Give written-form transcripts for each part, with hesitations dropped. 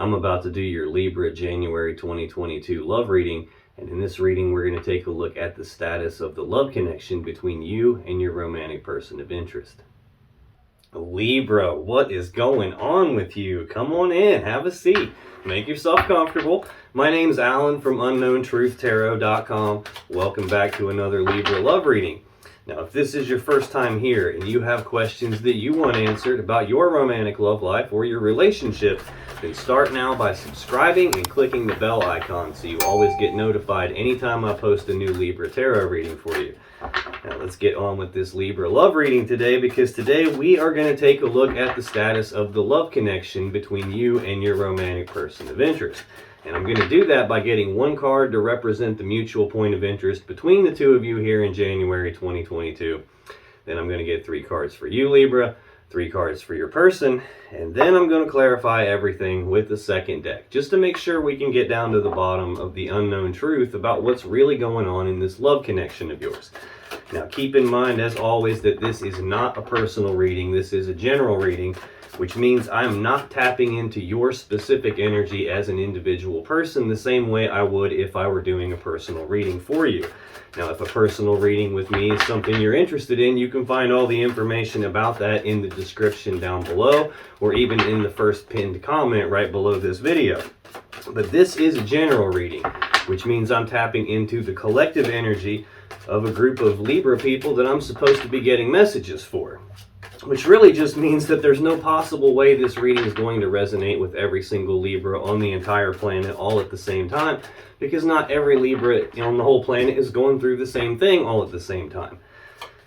I'm about to do your Libra January 2022 love reading, and in this reading we're going to take a look at the status of the love connection between you and your romantic person of interest. Libra, what is going on with you? Come on in, have a seat, make yourself comfortable. My name's Alan from UnknownTruthTarot.com. Welcome back to another Libra love reading. Now, if this is your first time here and you have questions that you want answered about your romantic love life or your relationship, then start now by subscribing and clicking the bell icon so you always get notified anytime I post a new Libra tarot reading for you. Now let's get on with this Libra love reading today, because today we are going to take a look at the status of the love connection between you and your romantic person of interest. And I'm going to do that by getting one card to represent the mutual point of interest between the two of you here in January 2022. Then I'm going to get 3 cards for you, Libra, 3 cards for your person, and then I'm going to clarify everything with the second deck, just to make sure we can get down to the bottom of the unknown truth about what's really going on in this love connection of yours. Now keep in mind, as always, that this is not a personal reading. This is a general reading, which means I'm not tapping into your specific energy as an individual person the same way I would if I were doing a personal reading for you. Now, if a personal reading with me is something you're interested in, you can find all the information about that in the description down below, or even in the first pinned comment right below this video. But this is a general reading, which means I'm tapping into the collective energy of a group of Libra people that I'm supposed to be getting messages for. Which really just means that there's no possible way this reading is going to resonate with every single Libra on the entire planet all at the same time, because not every Libra on the whole planet is going through the same thing all at the same time.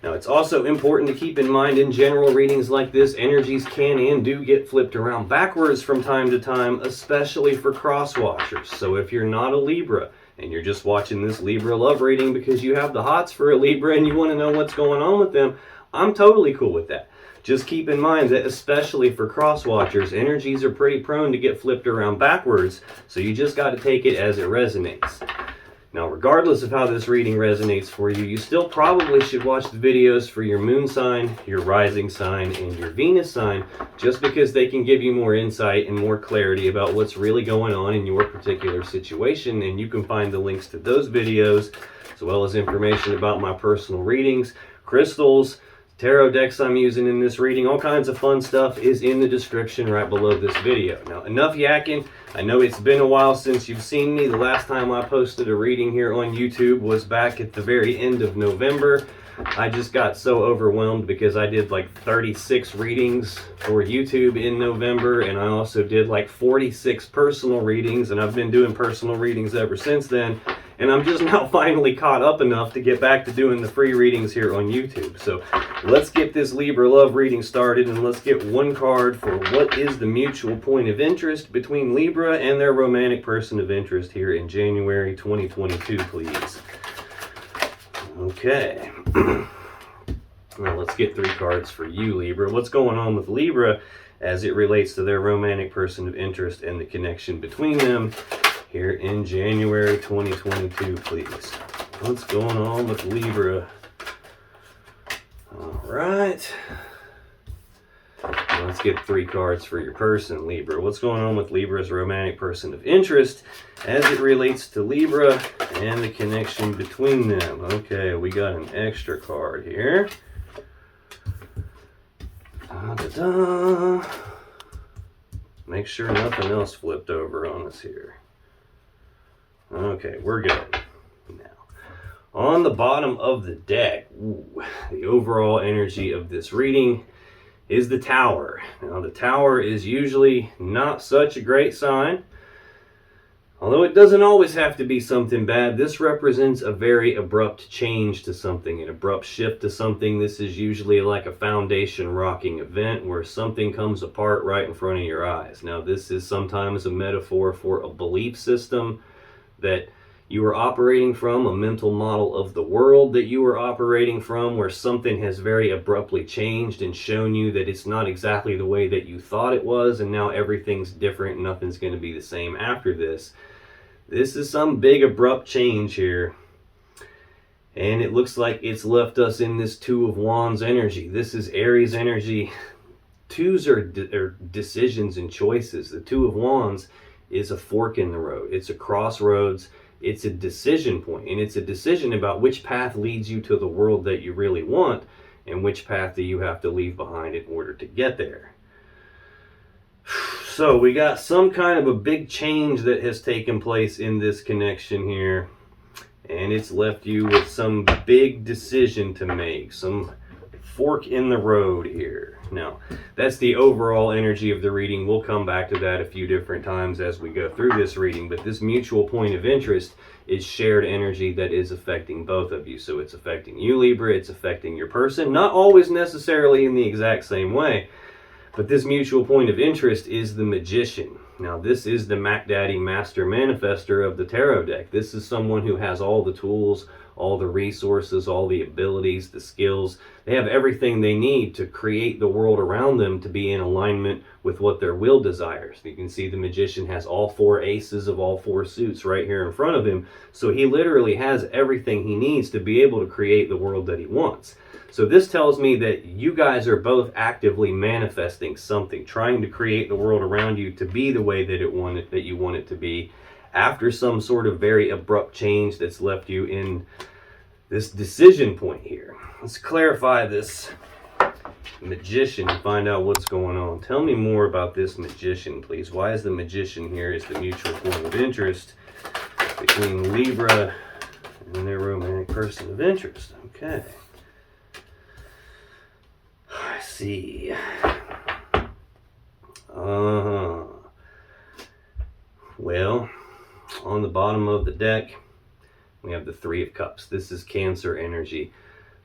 Now, it's also important to keep in mind, in general readings like this, energies can and do get flipped around backwards from time to time, especially for cross-watchers. So if you're not a Libra and you're just watching this Libra love reading because you have the hots for a Libra and you want to know what's going on with them, I'm totally cool with that. Just keep in mind that especially for cross-watchers, energies are pretty prone to get flipped around backwards, so you just got to take it as it resonates. Now, regardless of how this reading resonates for you, you still probably should watch the videos for your moon sign, your rising sign, and your Venus sign, just because they can give you more insight and more clarity about what's really going on in your particular situation, and you can find the links to those videos, as well as information about my personal readings, crystals, tarot decks I'm using in this reading, all kinds of fun stuff is in the description right below this video. Now, enough yakking. I know it's been a while since you've seen me. The last time I posted a reading here on YouTube was back at the very end of November. I just got so overwhelmed because I did like 36 readings for YouTube in November, and I also did like 46 personal readings, and I've been doing personal readings ever since then. And I'm just now finally caught up enough to get back to doing the free readings here on YouTube. So let's get this Libra love reading started, and let's get one card for what is the mutual point of interest between Libra and their romantic person of interest here in January 2022, please. Okay. Now let's get 3 cards for you, Libra. What's going on with Libra as it relates to their romantic person of interest and the connection between them here in January 2022, please. What's going on with Libra? All right. Let's get 3 cards for your person, Libra. What's going on with Libra's romantic person of interest as it relates to Libra and the connection between them? Okay, we got an extra card here. Da-da-da. Make sure nothing else flipped over on us here. Okay, we're good. Now, on the bottom of the deck, the overall energy of this reading is the Tower. Now, the Tower is usually not such a great sign. Although it doesn't always have to be something bad, this represents a very abrupt change to something, an abrupt shift to something. This is usually like a foundation rocking event where something comes apart right in front of your eyes. Now, this is sometimes a metaphor for a belief system that you are operating from, a mental model of the world that you are operating from, where something has very abruptly changed and shown you that it's not exactly the way that you thought it was, and now everything's different, nothing's going to be the same after this. This is some big abrupt change here, and it looks like it's left us in this Two of Wands energy. This is Aries energy twos are decisions and choices. The Two of Wands is a fork in the road. It's a crossroads. It's a decision point, and it's a decision about which path leads you to the world that you really want, and which path do you have to leave behind in order to get there. So we got some kind of a big change that has taken place in this connection here, and it's left you with some big decision to make, some fork in the road here. Now, that's the overall energy of the reading. We'll come back to that a few different times as we go through this reading, but this mutual point of interest is shared energy that is affecting both of you. So it's affecting you, Libra, it's affecting your person, not always necessarily in the exact same way, but this mutual point of interest is the Magician. Now, this is the Mac Daddy Master Manifester of the tarot deck. This is someone who has all the tools, all the resources, all the abilities, the skills. They have everything they need to create the world around them to be in alignment with what their will desires. You can see the Magician has all four aces of all four suits right here in front of him. So he literally has everything he needs to be able to create the world that he wants. So this tells me that you guys are both actively manifesting something, trying to create the world around you to be the way that you want it to be, after some sort of very abrupt change that's left you in this decision point here. Let's clarify this Magician and find out what's going on. Tell me more about this Magician, please. Why is the Magician here is the mutual point of interest between Libra and their romantic person of interest? Okay. I see. Well, on the bottom of the deck, we have the Three of Cups. This is Cancer energy.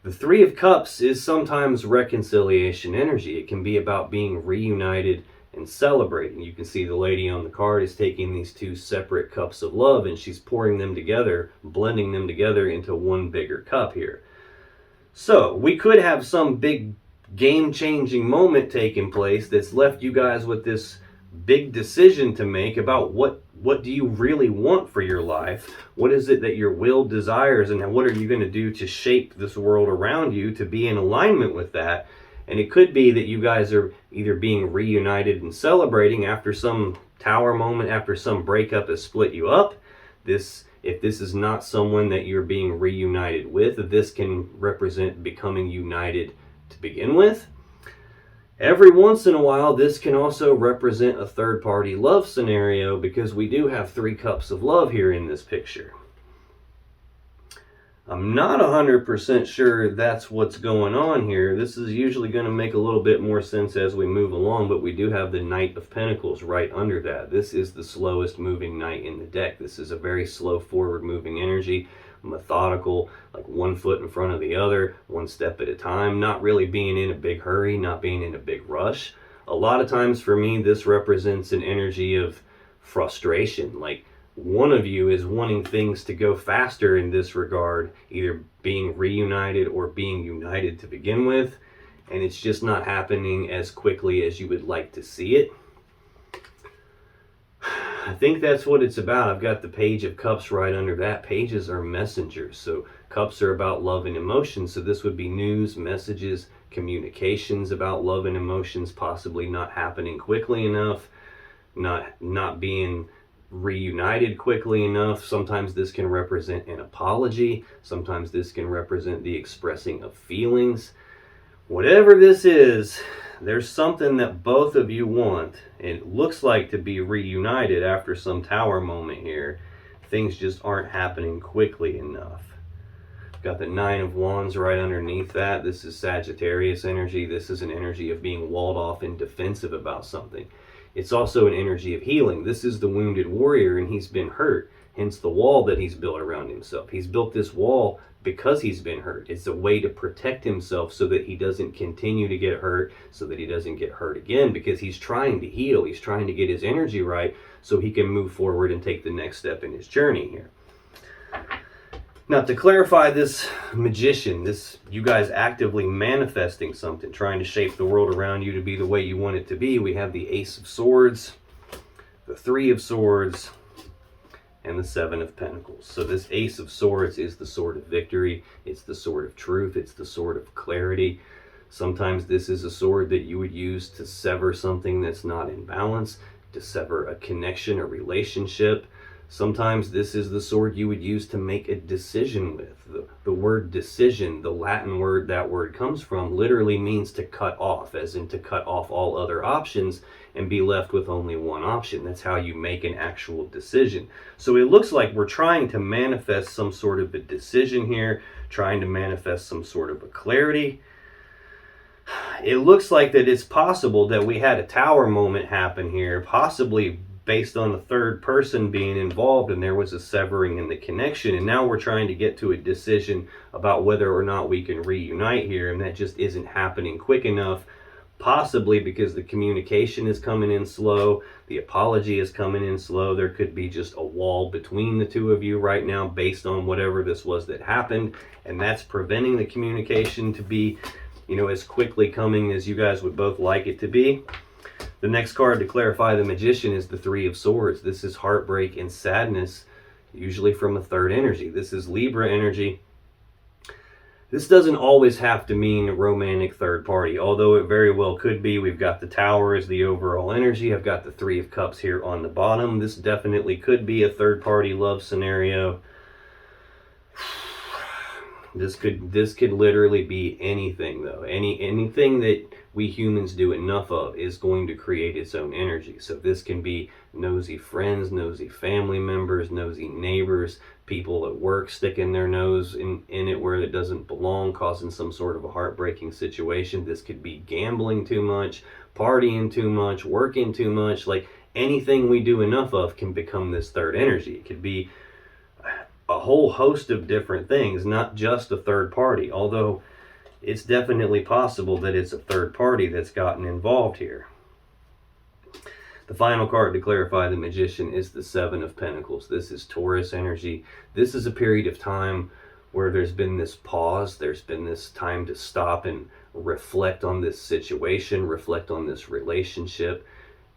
The Three of Cups is sometimes reconciliation energy. It can be about being reunited and celebrating. You can see the lady on the card is taking these two separate cups of love and she's pouring them together, blending them together into one bigger cup here. So we could have some big game-changing moment taking place that's left you guys with this big decision to make about what do you really want for your life? What is it that your will desires, and what are you going to do to shape this world around you to be in alignment with that? And it could be that you guys are either being reunited and celebrating after some tower moment, after some breakup has split you up. If this is not someone that you're being reunited with, this can represent becoming united to begin with. Every once in a while, this can also represent a third-party love scenario, because we do have three cups of love here in this picture. I'm not 100% sure that's what's going on here. This is usually going to make a little bit more sense as we move along, but we do have the Knight of Pentacles right under that. This is the slowest moving knight in the deck. This is a very slow forward-moving energy, methodical, like one foot in front of the other, one step at a time, not really being in a big hurry, not being in a big rush. A lot of times for me, this represents an energy of frustration, like one of you is wanting things to go faster in this regard, either being reunited or being united to begin with, and it's just not happening as quickly as you would like to see it. I think that's what it's about. I've got the Page of Cups right under that. Pages are messengers, so cups are about love and emotions, so this would be news, messages, communications about love and emotions possibly not happening quickly enough, not being reunited quickly enough. Sometimes this can represent an apology. Sometimes this can represent the expressing of feelings. Whatever this is, there's something that both of you want. It looks like to be reunited after some tower moment here. Things just aren't happening quickly enough. Got the Nine of Wands right underneath that. This is Sagittarius energy. This is an energy of being walled off and defensive about something. It's also an energy of healing. This is the wounded warrior, and he's been hurt, hence the wall that he's built around himself. He's built this wall because he's been hurt. It's a way to protect himself so that he doesn't continue to get hurt, so that he doesn't get hurt again, because he's trying to heal. He's trying to get his energy right so he can move forward and take the next step in his journey here. Now, to clarify this Magician, you guys actively manifesting something, trying to shape the world around you to be the way you want it to be. We have the Ace of Swords, the Three of Swords, and the Seven of Pentacles. So this Ace of Swords is the sword of victory. It's the sword of truth. It's the sword of clarity. Sometimes this is a sword that you would use to sever something that's not in balance, to sever a connection, a relationship. Sometimes this is the sword you would use to make a decision with. The word decision, the Latin word that word comes from, literally means to cut off, as in to cut off all other options and be left with only one option. That's how you make an actual decision. So it looks like we're trying to manifest some sort of a decision here, trying to manifest some sort of a clarity. It looks like that it's possible that we had a tower moment happen here, possibly based on the third person being involved, and there was a severing in the connection, and now we're trying to get to a decision about whether or not we can reunite here, and that just isn't happening quick enough, possibly because the communication is coming in slow, the apology is coming in slow. There could be just a wall between the two of you right now based on whatever this was that happened, and that's preventing the communication to be, you know, as quickly coming as you guys would both like it to be. The next card to clarify the Magician is the Three of Swords. This is heartbreak and sadness, usually from a third energy. This is Libra energy. This doesn't always have to mean a romantic third party, although it very well could be. We've got the Tower as the overall energy. I've got the Three of Cups here on the bottom. This definitely could be a third party love scenario. This could literally be anything, though. Anything that we humans do enough of is going to create its own energy. So this can be nosy friends, nosy family members, nosy neighbors, people at work sticking their nose in it where it doesn't belong, causing some sort of a heartbreaking situation. This could be gambling too much, partying too much, working too much. Like, anything we do enough of can become this third energy. It could be a whole host of different things, not just a third party, although it's definitely possible that it's a third party that's gotten involved here. The final card to clarify the Magician is the Seven of Pentacles. This is Taurus energy. This is a period of time where there's been this pause, there's been this time to stop and reflect on this situation, reflect on this relationship.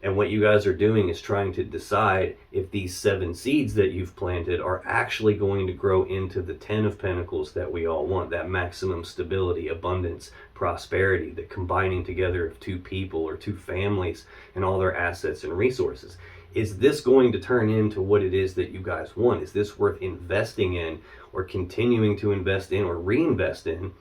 And what you guys are doing is trying to decide if these 7 seeds that you've planted are actually going to grow into the 10 of Pentacles that we all want, that maximum stability, abundance, prosperity, the combining together of 2 people or 2 families and all their assets and resources. Is this going to turn into what it is that you guys want? Is this worth investing in or continuing to invest in or reinvest in?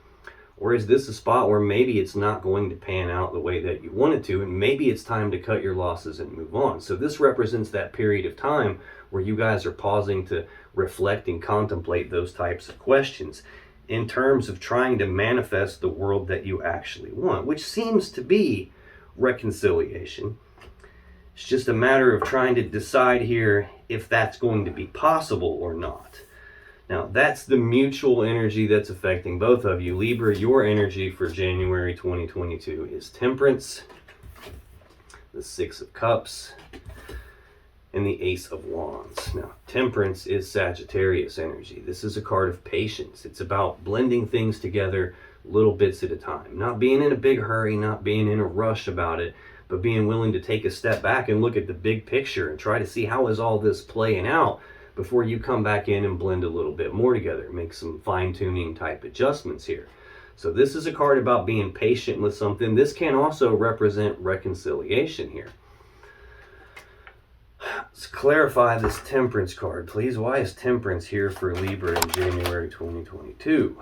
Or is this a spot where maybe it's not going to pan out the way that you want it to, and maybe it's time to cut your losses and move on? So this represents that period of time where you guys are pausing to reflect and contemplate those types of questions in terms of trying to manifest the world that you actually want, which seems to be reconciliation. It's just a matter of trying to decide here if that's going to be possible or not. Now, that's the mutual energy that's affecting both of you. Libra, your energy for January 2022 is Temperance, the Six of Cups, and the Ace of Wands. Now, Temperance is Sagittarius energy. This is a card of patience. It's about blending things together little bits at a time. Not being in a big hurry, not being in a rush about it, but being willing to take a step back and look at the big picture and try to see how is all this playing out before you come back in and blend a little bit more together, make some fine-tuning type adjustments here. So this is a card about being patient with something. This can also represent reconciliation here. Let's clarify this Temperance card, please. Why is Temperance here for Libra in January 2022?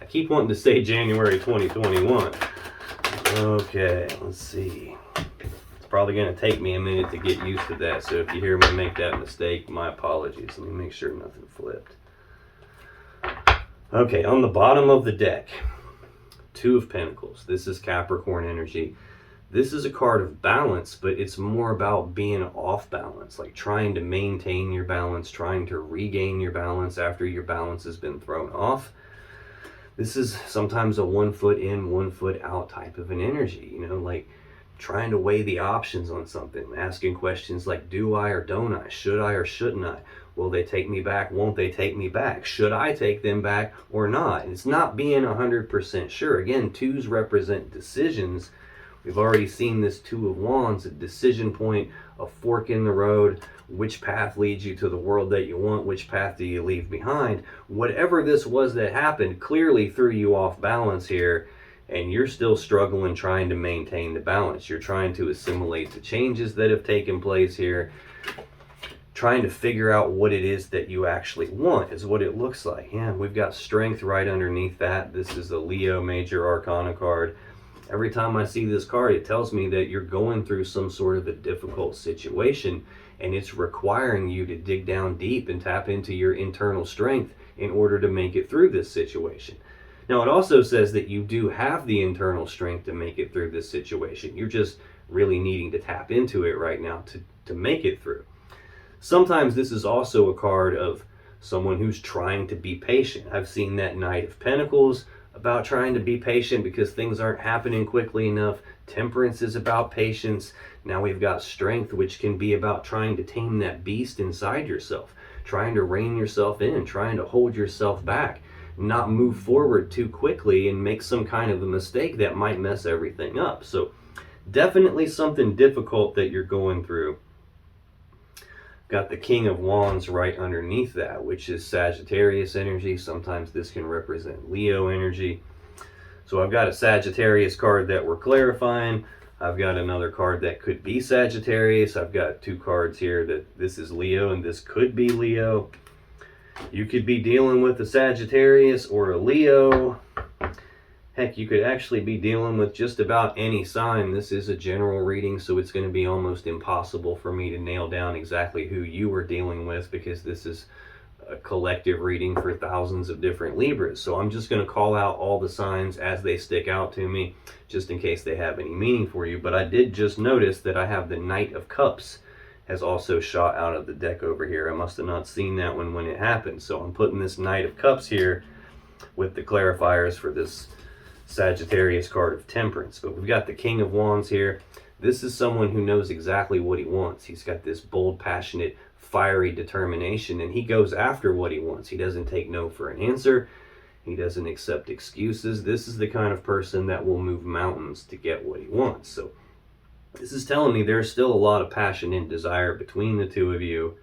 I keep wanting to say January 2021. Okay, let's see. Probably going to take me a minute to get used to that, so if you hear me make that mistake, my apologies. Let me make sure nothing flipped. Okay, on the bottom of the deck, 2 of Pentacles. This is Capricorn energy. This is a card of balance, but it's more about being off balance, like trying to maintain your balance, trying to regain your balance after your balance has been thrown off. This is sometimes a 1 foot in, 1 foot out type of an energy, you know, like trying to weigh the options on something, asking questions like, do I or don't I? Should I or shouldn't I? Will they take me back? Won't they take me back? Should I take them back or not? And it's not being 100% sure. Again, 2s represent decisions. We've already seen this 2 of Wands, a decision point, a fork in the road. Which path leads you to the world that you want? Which path do you leave behind? Whatever this was that happened clearly threw you off balance here. and you're still struggling trying to maintain the balance. You're trying to assimilate the changes that have taken place here, trying to figure out what it is that you actually want is what it looks like. Yeah, we've got strength right underneath that. This is a Leo major arcana card. Every time I see this card, it tells me that you're going through some sort of a difficult situation, and it's requiring you to dig down deep and tap into your internal strength in order to make it through this situation. Now, it also says that you do have the internal strength to make it through this situation. You're just really needing to tap into it right now to make it through. Sometimes this is also a card of someone who's trying to be patient. I've seen that Knight of Pentacles about trying to be patient because things aren't happening quickly enough. Temperance is about patience. Now we've got Strength, which can be about trying to tame that beast inside yourself, trying to rein yourself in, trying to hold yourself back, not move forward too quickly and make some kind of a mistake that might mess everything up. So definitely something difficult that you're going through. Got the King of Wands right underneath that, which is Sagittarius energy. Sometimes this can represent Leo energy. So I've got a Sagittarius card that we're clarifying. I've got another card that could be Sagittarius. I've got two cards here that this is Leo and this could be Leo. You could be dealing with a Sagittarius or a Leo. Heck, you could actually be dealing with just about any sign. This is a general reading, so it's going to be almost impossible for me to nail down exactly who you are dealing with, because this is a collective reading for thousands of different Libras. So I'm just going to call out all the signs as they stick out to me, just in case they have any meaning for you. But I did just notice that I have the Knight of Cups has also shot out of the deck over here. I must have not seen that one when it happened. So I'm putting this Knight of Cups here with the clarifiers for this Sagittarius card of Temperance. But we've got the King of Wands here. This is someone who knows exactly what he wants. He's got this bold, passionate, fiery determination, and he goes after what he wants. He doesn't take no for an answer. He doesn't accept excuses. This is the kind of person that will move mountains to get what he wants. So this is telling me there's still a lot of passion and desire between the two of you.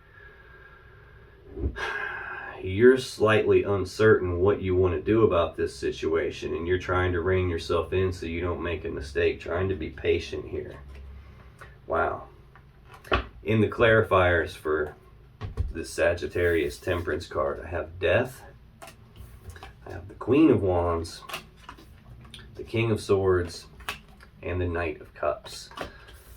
You're slightly uncertain what you want to do about this situation, and you're trying to rein yourself in so you don't make a mistake, trying to be patient here. Wow. In the clarifiers for this Sagittarius Temperance card, I have Death, I have the Queen of Wands, the King of Swords, and the Knight of Cups.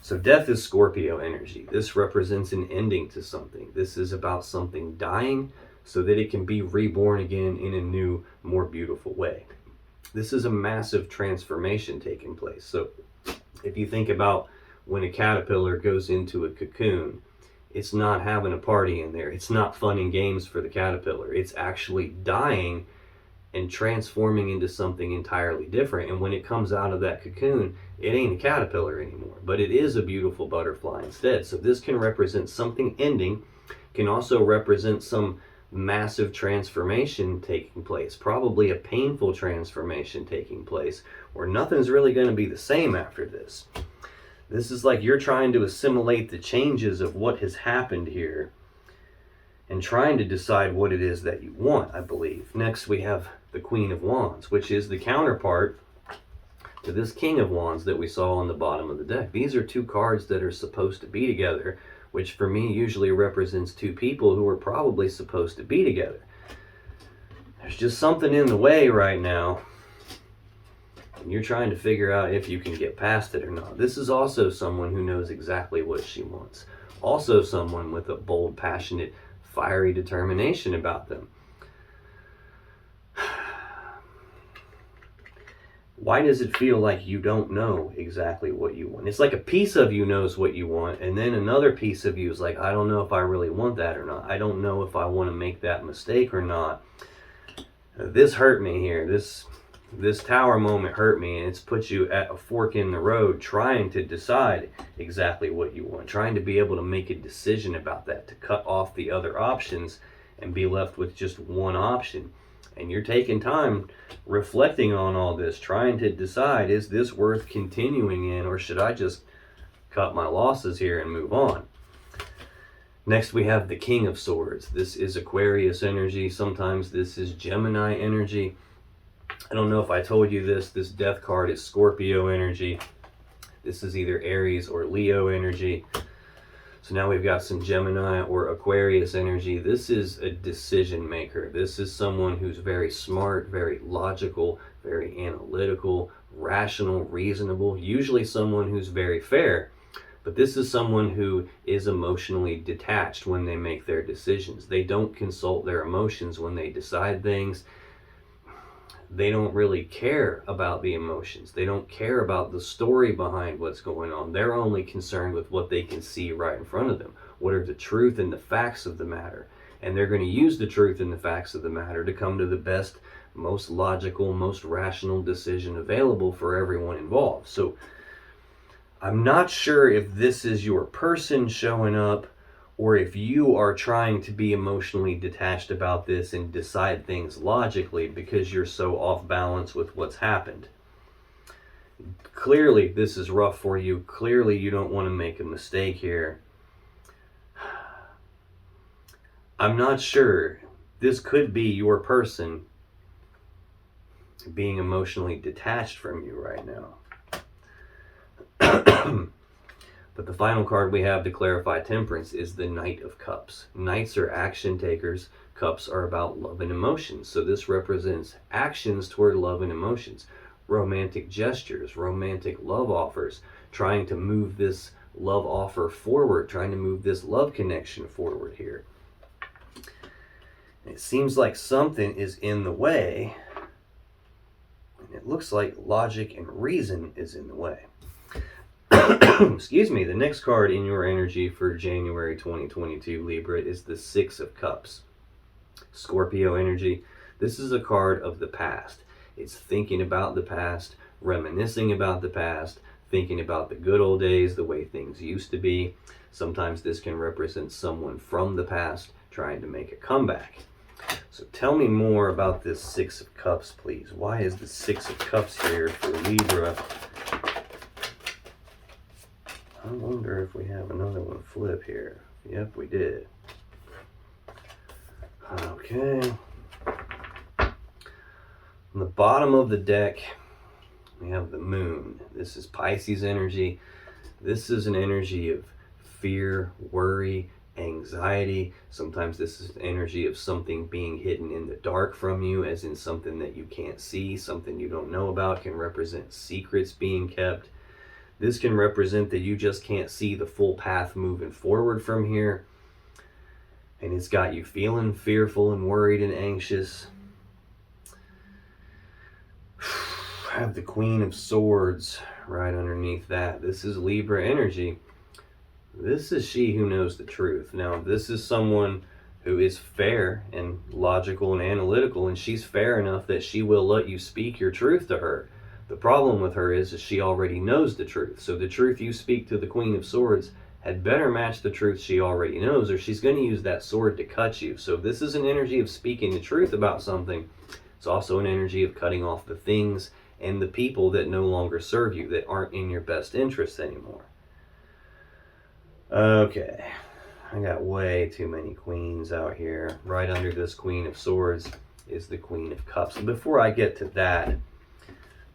So Death is Scorpio energy. This represents an ending to something. This is about something dying so that it can be reborn again in a new, more beautiful way. This is a massive transformation taking place. So if you think about when a caterpillar goes into a cocoon, it's not having a party in there. It's not fun and games for the caterpillar. It's actually dying and transforming into something entirely different. And when it comes out of that cocoon, it ain't a caterpillar anymore, but it is a beautiful butterfly instead. So this can represent something ending, can also represent some massive transformation taking place, probably a painful transformation taking place, where nothing's really going to be the same after this. This is like you're trying to assimilate the changes of what has happened here and trying to decide what it is that you want, I believe. Next, we have the Queen of Wands, which is the counterpart to this King of Wands that we saw on the bottom of the deck. These are two cards that are supposed to be together, which for me usually represents two people who are probably supposed to be together. There's just something in the way right now, and you're trying to figure out if you can get past it or not. This is also someone who knows exactly what she wants. Also someone with a bold, passionate, fiery determination about them. Why does it feel like you don't know exactly what you want? It's like a piece of you knows what you want, and then another piece of you is like, I don't know if I really want that or not. I don't know if I want to make that mistake or not. This hurt me here. This tower moment hurt me, and it's put you at a fork in the road trying to decide exactly what you want, trying to be able to make a decision about that, to cut off the other options and be left with just one option. And you're taking time reflecting on all this, trying to decide, is this worth continuing in, or should I just cut my losses here and move on? Next, we have the King of Swords. This is Aquarius energy. Sometimes this is Gemini energy. I don't know if I told you this. This death card is Scorpio energy. This is either Aries or Leo energy. So now we've got some Gemini or Aquarius energy. This is a decision maker. This is someone who's very smart, very logical, very analytical, rational, reasonable. Usually someone who's very fair. But this is someone who is emotionally detached when they make their decisions. They don't consult their emotions when they decide things. They don't really care about the emotions. They don't care about the story behind what's going on. They're only concerned with what they can see right in front of them. What are the truth and the facts of the matter? And they're going to use the truth and the facts of the matter to come to the best, most logical, most rational decision available for everyone involved. So I'm not sure if this is your person showing up, or if you are trying to be emotionally detached about this and decide things logically because you're so off balance with what's happened. Clearly, this is rough for you. Clearly, you don't want to make a mistake here. I'm not sure. This could be your person being emotionally detached from you right now. But the final card we have to clarify temperance is the Knight of Cups. Knights are action takers. Cups are about love and emotions. So this represents actions toward love and emotions. Romantic gestures, romantic love offers, trying to move this love offer forward, trying to move this love connection forward here. It seems like something is in the way. And it looks like logic and reason is in the way. Excuse me, the next card in your energy for January 2022, Libra, is the Six of Cups. Scorpio energy. This is a card of the past. It's thinking about the past, reminiscing about the past, thinking about the good old days, the way things used to be. Sometimes this can represent someone from the past trying to make a comeback. So tell me more about this Six of Cups, please. Why is the Six of Cups here for Libra? I wonder if we have another one flip here. Yep, we did. Okay. On the bottom of the deck, we have the Moon. This is Pisces energy. This is an energy of fear, worry, anxiety. Sometimes this is an energy of something being hidden in the dark from you, as in something that you can't see, something you don't know about. Can represent secrets being kept. This can represent that you just can't see the full path moving forward from here. And it's got you feeling fearful and worried and anxious. I have the Queen of Swords right underneath that. This is Libra energy. This is she who knows the truth. Now, this is someone who is fair and logical and analytical, and she's fair enough that she will let you speak your truth to her. The problem with her is she already knows the truth. So the truth you speak to the Queen of Swords had better match the truth she already knows, or she's going to use that sword to cut you. So this is an energy of speaking the truth about something. It's also an energy of cutting off the things and the people that no longer serve you, that aren't in your best interest anymore. Okay, I got way too many queens out here. Right under this Queen of Swords is the Queen of Cups. And before I get to that,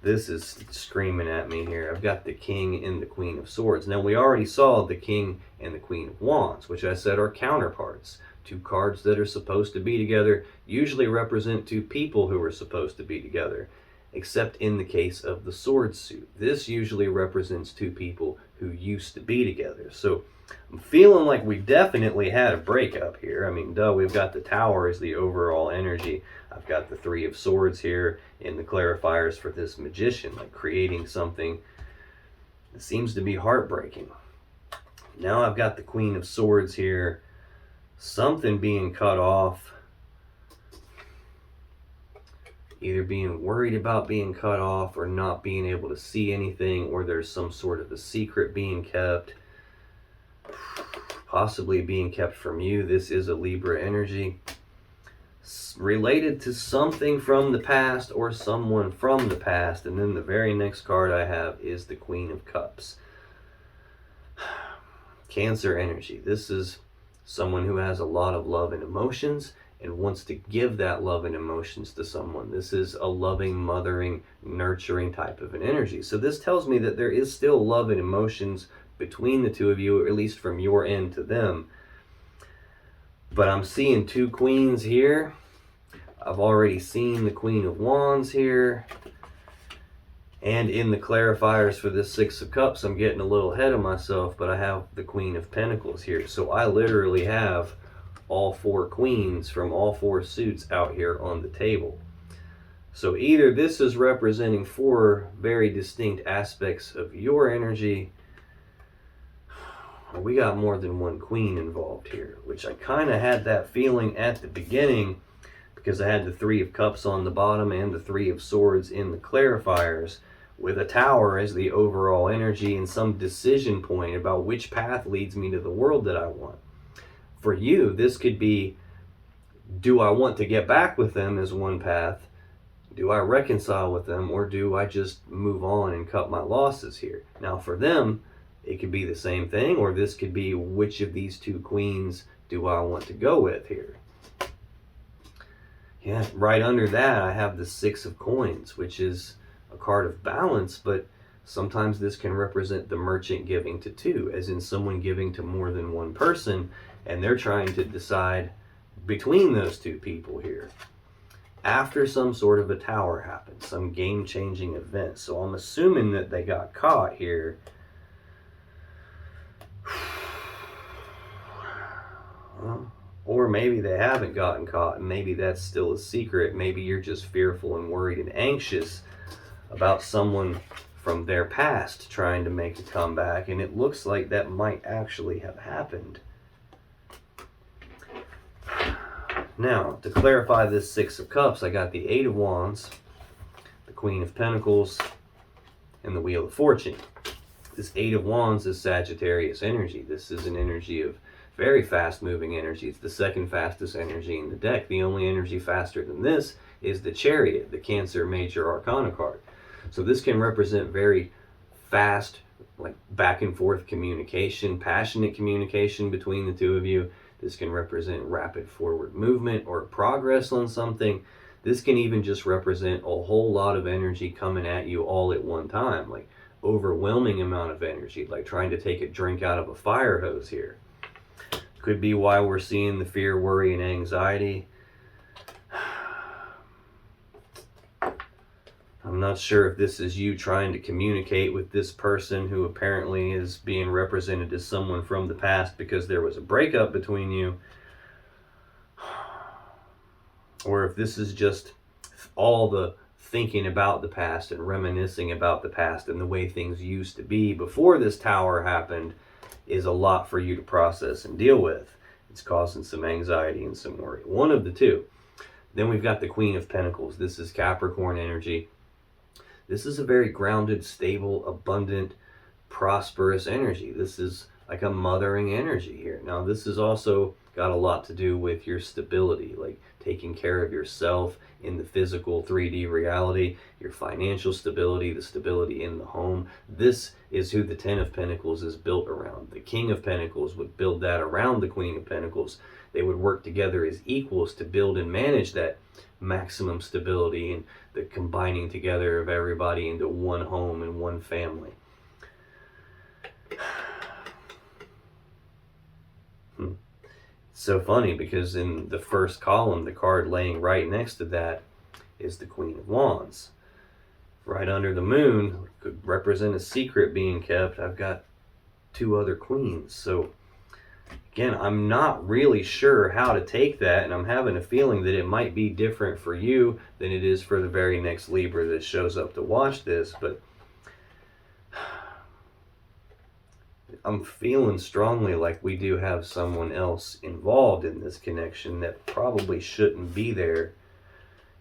this is screaming at me here. I've got the King and the Queen of Swords. Now, we already saw the King and the Queen of Wands, which I said are counterparts. Two cards that are supposed to be together usually represent two people who are supposed to be together, except in the case of the sword suit. This usually represents two people who used to be together. So I'm feeling like we definitely had a breakup here. I mean, duh, we've got the Tower as the overall energy. I've got the Three of Swords here in the clarifiers for this Magician, like creating something that seems to be heartbreaking. Now I've got the Queen of Swords here. Something being cut off. Either being worried about being cut off, or not being able to see anything, or there's some sort of a secret being kept. Possibly being kept from you. This is a Libra energy. Related to something from the past or someone from the past. And then the very next card I have is the Queen of Cups. Cancer energy. This is someone who has a lot of love and emotions and wants to give that love and emotions to someone. This is a loving, mothering, nurturing type of an energy. So this tells me that there is still love and emotions between the two of you, or at least from your end to them. But I'm seeing two queens here. I've already seen the Queen of Wands here. And in the clarifiers for this Six of Cups, I'm getting a little ahead of myself, but I have the Queen of Pentacles here. So I literally have all four queens from all four suits out here on the table. So either this is representing four very distinct aspects of your energy, or we got more than one queen involved here, which I kind of had that feeling at the beginning because I had the Three of Cups on the bottom and the Three of Swords in the clarifiers, with a Tower as the overall energy and some decision point about which path leads me to the world that I want. For you, this could be, do I want to get back with them as one path? Do I reconcile with them, or do I just move on and cut my losses here? Now for them, it could be the same thing, or this could be, which of these two queens do I want to go with here? Yeah, right under that I have the Six of Coins, which is a card of balance, but sometimes this can represent the merchant giving to two, as in someone giving to more than one person, and they're trying to decide between those two people here after some sort of a tower happens, some game-changing event. So I'm assuming that they got caught here. Or maybe they haven't gotten caught, and maybe that's still a secret. Maybe you're just fearful and worried and anxious about someone from their past trying to make a comeback, and it looks like that might actually have happened. Now, to clarify this Six of Cups, I got the Eight of Wands, the Queen of Pentacles, and the Wheel of Fortune. This Eight of Wands is Sagittarius energy. This is an energy of very fast-moving energy. It's the second fastest energy in the deck. The only energy faster than this is the Chariot, the Cancer Major Arcana card. So this can represent very fast, like back and forth communication, passionate communication between the two of you. This can represent rapid forward movement or progress on something. This can even just represent a whole lot of energy coming at you all at one time, like overwhelming amount of energy, like trying to take a drink out of a fire hose here. Could be why we're seeing the fear, worry, and anxiety. I'm not sure if this is you trying to communicate with this person who apparently is being represented as someone from the past because there was a breakup between you. Or if this is just all the thinking about the past and reminiscing about the past and the way things used to be before this tower happened is a lot for you to process and deal with. It's causing some anxiety and some worry. One of the two. Then we've got the Queen of Pentacles. This is Capricorn energy. This is a very grounded, stable, abundant, prosperous energy. This is like a mothering energy here. Now, this has also got a lot to do with your stability, like taking care of yourself in the physical 3D reality, your financial stability, the stability in the home. This is who the Ten of Pentacles is built around. The King of Pentacles would build that around the Queen of Pentacles. They would work together as equals to build and manage that maximum stability and the combining together of everybody into one home and one family. So funny, because in the first column, the card laying right next to that is the Queen of Wands. Right under the moon could represent a secret being kept. I've got two other queens. So again, I'm not really sure how to take that, and I'm having a feeling that it might be different for you than it is for the very next Libra that shows up to watch this. But I'm feeling strongly like we do have someone else involved in this connection that probably shouldn't be there.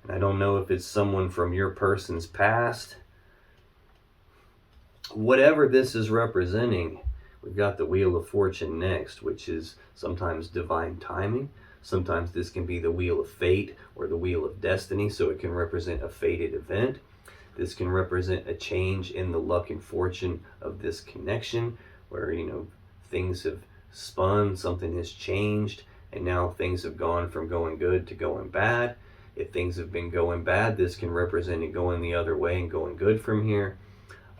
And I don't know if it's someone from your person's past. Whatever this is representing, we've got the Wheel of Fortune next, which is sometimes divine timing. Sometimes this can be the Wheel of Fate or the Wheel of Destiny, so it can represent a fated event. This can represent a change in the luck and fortune of this connection, where, you know, things have spun, something has changed, and now things have gone from going good to going bad. If things have been going bad, this can represent it going the other way and going good from here.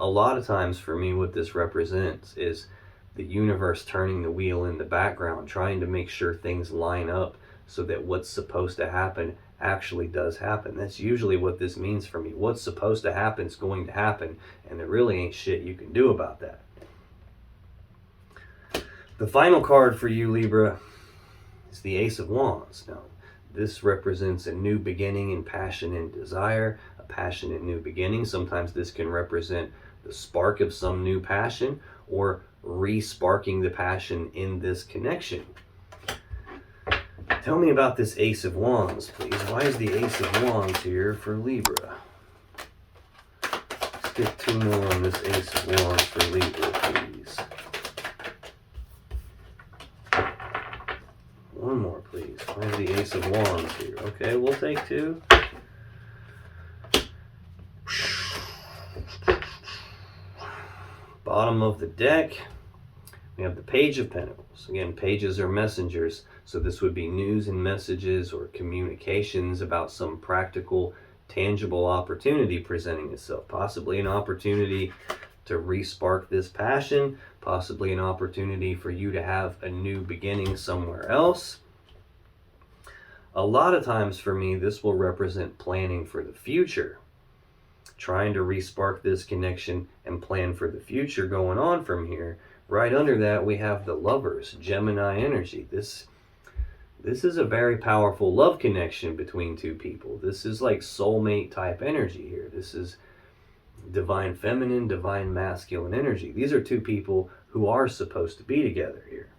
A lot of times for me, what this represents is the universe turning the wheel in the background, trying to make sure things line up so that what's supposed to happen actually does happen. That's usually what this means for me. What's supposed to happen is going to happen, and there really ain't shit you can do about that. The final card for you, Libra, is the Ace of Wands. Now, this represents a new beginning in passion and desire, a passionate new beginning. Sometimes this can represent the spark of some new passion, or re-sparking the passion in this connection. Tell me about this Ace of Wands, please. Why is the Ace of Wands here for Libra? Let's get 2 more on this Ace of Wands for Libra, please. 1 more, please. Why is the Ace of Wands here? Okay, we'll take 2. Bottom of the deck, we have the Page of Pentacles. Again, pages are messengers, so this would be news and messages or communications about some practical, tangible opportunity presenting itself. Possibly an opportunity to re-spark this passion, possibly an opportunity for you to have a new beginning somewhere else. A lot of times for me, this will represent planning for the future. Trying to re-spark this connection and plan for the future going on from here. Right under that, we have the Lovers, Gemini energy. This is a very powerful love connection between 2 people. This is like soulmate type energy here. This is divine feminine, divine masculine energy. These are 2 people who are supposed to be together here.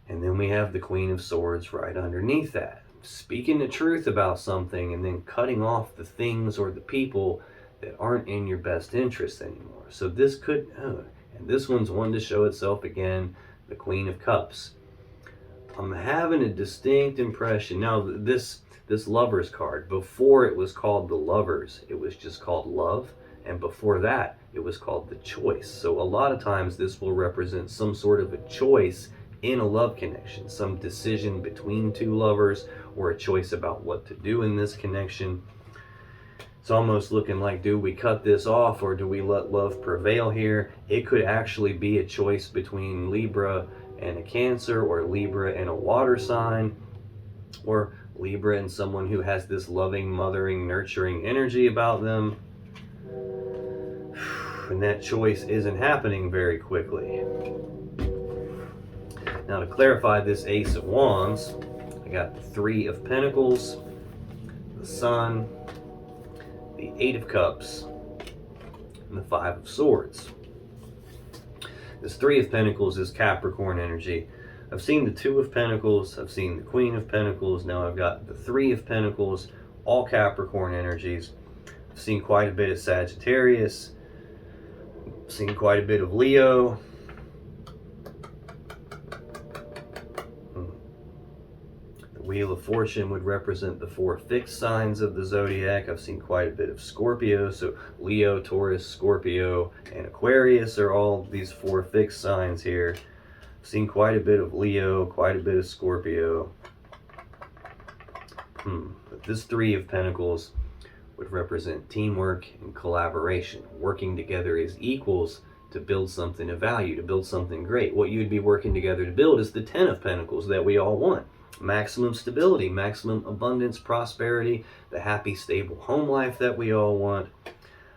And then we have the Queen of Swords right underneath that. Speaking the truth about something and then cutting off the things or the people that aren't in your best interest anymore. So this could, and this one's one to show itself again, the Queen of Cups. I'm having a distinct impression. Now this Lovers card, before it was called the Lovers, it was just called Love. And before that, it was called the Choice. So a lot of times this will represent some sort of a choice in a love connection, some decision between 2 lovers, or a choice about what to do in this connection. It's almost looking like, do we cut this off or do we let love prevail here? It could actually be a choice between Libra and a Cancer, or Libra and a water sign, or Libra and someone who has this loving, mothering, nurturing energy about them. And that choice isn't happening very quickly. Now, to clarify this Ace of Wands, I got the 3 of Pentacles, the Sun, the 8 of Cups, and the 5 of Swords. This 3 of Pentacles is Capricorn energy. I've seen the 2 of Pentacles, I've seen the Queen of Pentacles, now I've got the 3 of Pentacles, all Capricorn energies. I've seen quite a bit of Sagittarius, I've seen quite a bit of Leo. Wheel of Fortune would represent the 4 fixed signs of the Zodiac. I've seen quite a bit of Scorpio, so Leo, Taurus, Scorpio, and Aquarius are all these 4 fixed signs here. I've seen quite a bit of Leo, quite a bit of Scorpio. But this 3 of Pentacles would represent teamwork and collaboration, working together as equals to build something of value, to build something great. What you'd be working together to build is the 10 of Pentacles that we all want. Maximum stability, maximum abundance, prosperity, the happy, stable home life that we all want.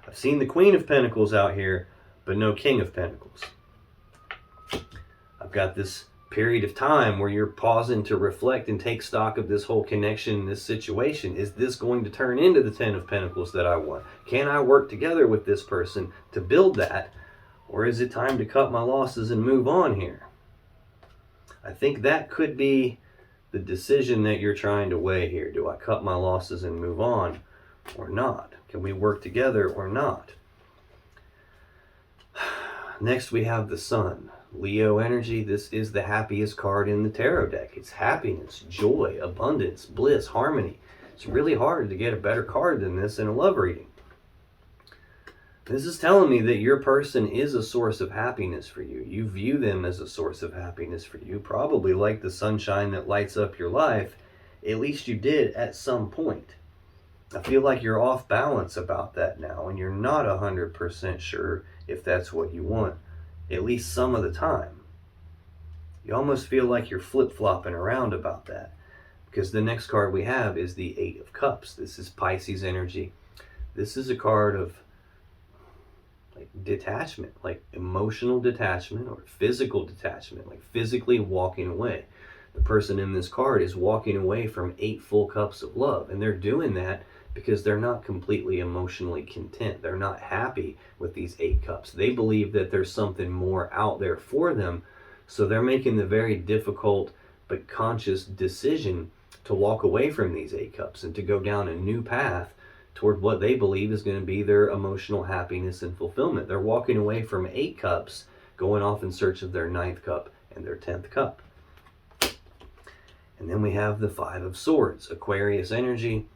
I've seen the Queen of Pentacles out here, but no King of Pentacles. I've got this period of time where you're pausing to reflect and take stock of this whole connection, this situation. Is this going to turn into the 10 of Pentacles that I want? Can I work together with this person to build that? Or is it time to cut my losses and move on here? I think that could be the decision that you're trying to weigh here. Do I cut my losses and move on or not? Can we work together or not? Next, we have the Sun. Leo energy. This is the happiest card in the tarot deck. It's happiness, joy, abundance, bliss, harmony. It's really hard to get a better card than this in a love reading. This is telling me that your person is a source of happiness for you. You view them as a source of happiness for you, probably like the sunshine that lights up your life. At least you did at some point. I feel like you're off balance about that now, and you're not 100% sure if that's what you want, at least some of the time. You almost feel like you're flip-flopping around about that, because the next card we have is the Eight of Cups. This is Pisces energy. This is a card of like detachment, like emotional detachment or physical detachment, like physically walking away. The person in this card is walking away from 8 full cups of love, and they're doing that because they're not completely emotionally content. They're not happy with these 8 cups. They believe that there's something more out there for them, so they're making the very difficult but conscious decision to walk away from these 8 cups and to go down a new path toward what they believe is going to be their emotional happiness and fulfillment. They're walking away from 8 cups, going off in search of their 9th cup and their 10th cup. And then we have the Five of Swords, Aquarius energy.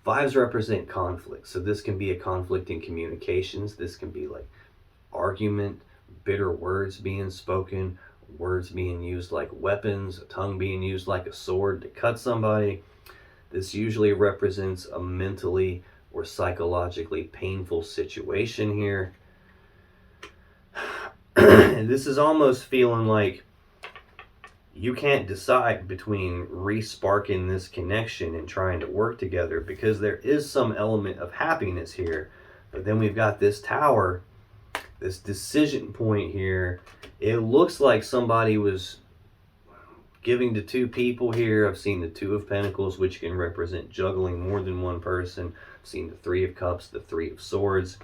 Fives represent conflict. So this can be a conflict in communications. This can be like argument, bitter words being spoken, words being used like weapons, a tongue being used like a sword to cut somebody. This usually represents a mentally or psychologically painful situation here. And this is almost feeling like you can't decide between re-sparking this connection and trying to work together, because there is some element of happiness here. But then we've got this Tower, this decision point here. It looks like somebody was giving to 2 people here. I've seen the Two of Pentacles, which can represent juggling more than one person. I've seen the Three of Cups, the Three of Swords.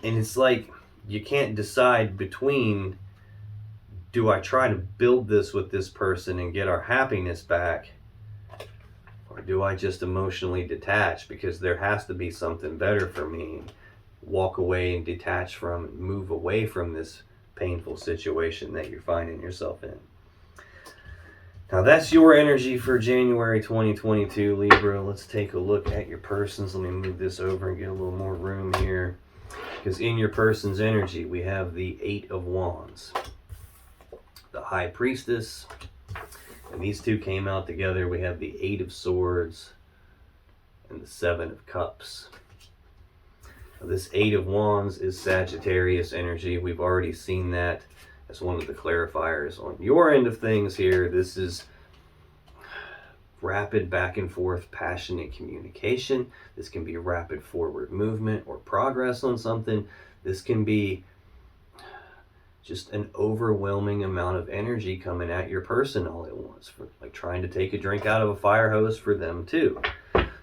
And it's like you can't decide between, do I try to build this with this person and get our happiness back, or do I just emotionally detach because there has to be something better for me, walk away and detach from and move away from this painful situation that you're finding yourself in. Now that's your energy for January 2022, Libra. Let's take a look at your persons. Let me move this over and get a little more room here. Because in your person's energy, we have the Eight of Wands, the High Priestess, and these two came out together. We have the Eight of Swords and the Seven of Cups. Now, this Eight of Wands is Sagittarius energy. We've already seen that as one of the clarifiers on your end of things here. This is rapid back and forth passionate communication. This can be rapid forward movement or progress on something. This can be just an overwhelming amount of energy coming at your person all at once, for like trying to take a drink out of a fire hose for them too.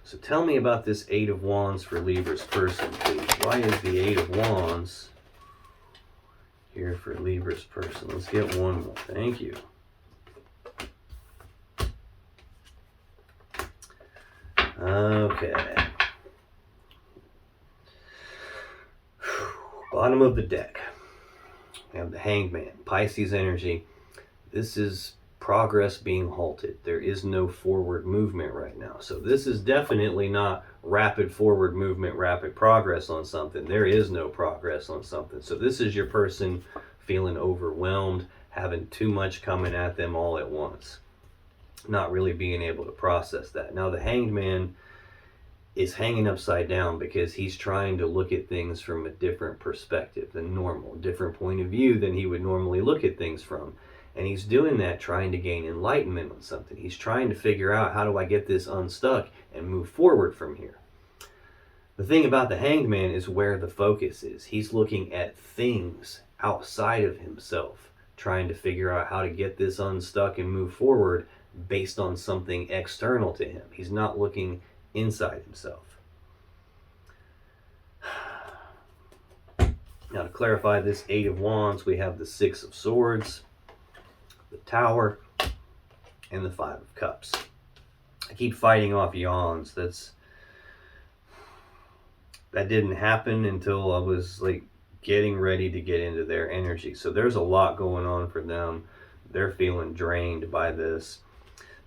So tell me about this Eight of Wands for Libra's person, please. Why is the Eight of Wands here for Libra's person? Let's get one more. Thank you. Okay. Bottom of the deck. We have the Hanged Man, Pisces energy. This is progress being halted. There is no forward movement right now. So this is definitely not rapid forward movement, rapid progress on something. There is no progress on something. So this is your person feeling overwhelmed, having too much coming at them all at once, not really being able to process that. Now the Hanged Man is hanging upside down because he's trying to look at things from a different perspective than normal, different point of view than he would normally look at things from. And he's doing that trying to gain enlightenment on something. He's trying to figure out, how do I get this unstuck and move forward from here? The thing about the Hanged Man is where the focus is. He's looking at things outside of himself, trying to figure out how to get this unstuck and move forward based on something external to him. He's not looking inside himself. Now to clarify this Eight of Wands, we have the Six of Swords, the Tower, and the Five of Cups. I keep fighting off yawns. That didn't happen until I was like getting ready to get into their energy. So there's a lot going on for them. They're feeling drained by this.